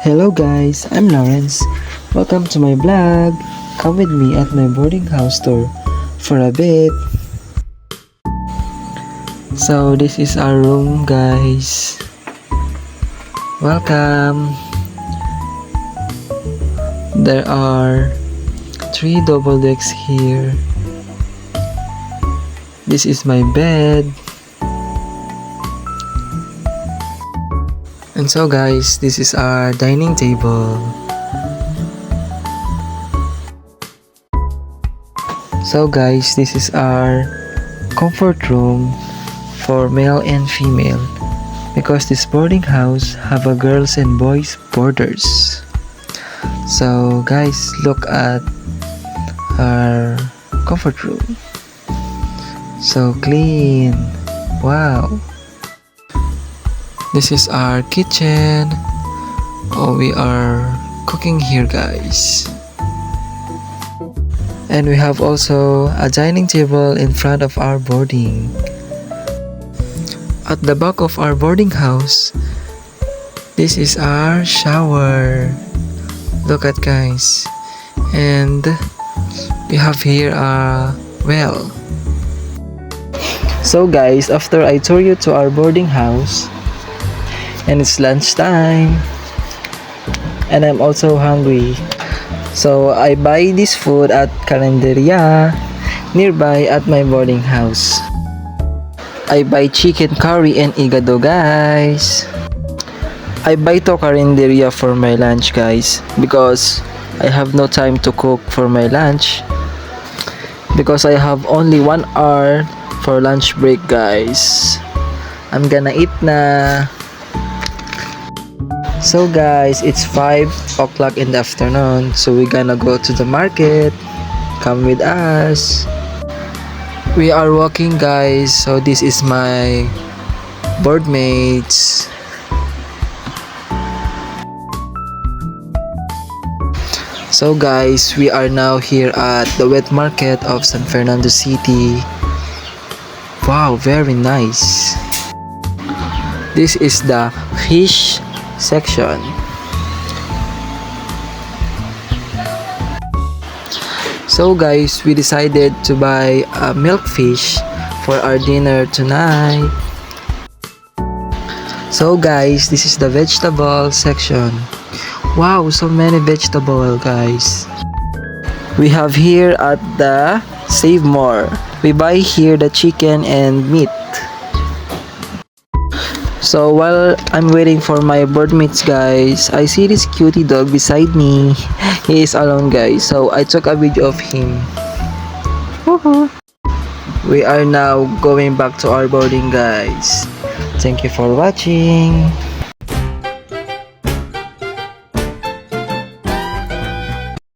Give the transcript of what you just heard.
Hello guys, I'm Lawrence. Welcome to my vlog. Come with me at my boarding house tour for a bit. So this is our room guys. Welcome. There are 3 double decks here. This is my bed. And so guys, this is our dining table. So guys, this is our comfort room for male and female because this boarding house have a girls and boys boarders. So guys, look at our comfort room. So clean. Wow. This is our kitchen. Oh, we are cooking here guys. And we have also a dining table in front of our boarding. At the back of our boarding house, this is our shower. Look at guys. And we have here a well. So guys, after I tour you to our boarding house, and it's lunchtime and I'm also hungry, so I buy this food at Carinderia nearby at my boarding house. I buy chicken curry and igado guys. I buy to Carinderia for my lunch guys because I have no time to cook for my lunch because I have only 1 hour for lunch break guys. I'm gonna eat na. So guys, it's 5 o'clock in the afternoon, so we're gonna go to the market. Come with us. We are walking guys, so this is my board mates. So guys, we are now here at the wet market of San Fernando City. Wow, very nice. This is the fish section. So guys, we decided to buy a milkfish for our dinner tonight. So guys, this is the vegetable section. Wow, so many vegetable guys. We have here at the Save More. We buy here the chicken and meat. So while I'm waiting for my board mates guys, I see this cutie dog beside me. He is alone guys, so I took a video of him. Woohoo! We are now going back to our boarding guys. Thank you for watching.